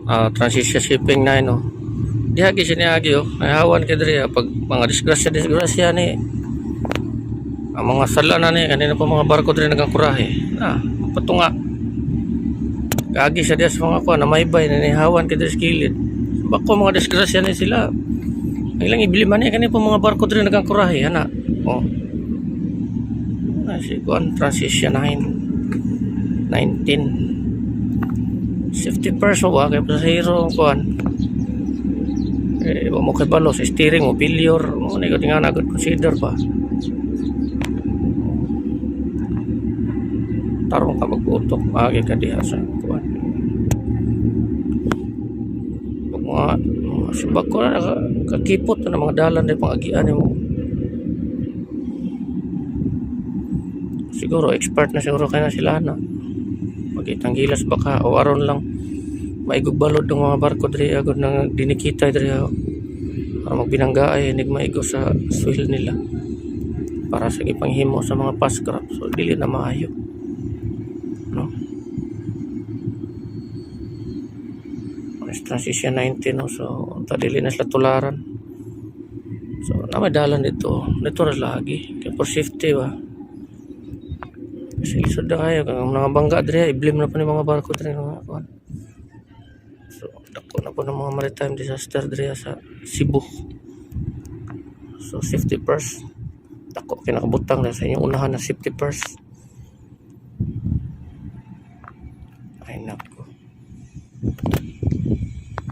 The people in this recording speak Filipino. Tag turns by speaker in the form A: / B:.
A: Transisya shipping na no. Dihagi siniagi oh. Ayawan ka diri pag mga disgrasya ni ang mga sala na ni kanina pa mga barko diri nagakurahe. Patunga. Kagi sa diya sa mga kuha na may bay na nihawan ka diri sa kilid. Bako mga disgrasya ni sila. Ilang ibili man ni kanina pa mga barko diri nagakurahe ana. Oh. Si kuan transisya 19 safety first wa kay pasahero kuan mo kay balo sa steering mo failure mo ni ko tinga nagud consider pa tarong ka mag-utok agi ka diha sa kuan mga subak ko na kakipot na mga dalan din pangagian mo siguro expert na siguro kaya na sila na magitang gilas baka o aron lang maigog balod ng mga barko diri agad na dinikita diri para magbinangga ay nig maigo sa swell nila para sa ipanghimo sa mga pass crop so dili na maayo no transisyon 19 no so ta dili na sila tularan so namadalan dito ra lagi kay for safety ba kasi lisod na kayo kung nangabangga diri i-blame na po ni mga barko diri mga kuan so dako na po ng mga maritime disaster diri sa Cebu so safety first dako kinakabutang na sa inyong unahan na safety first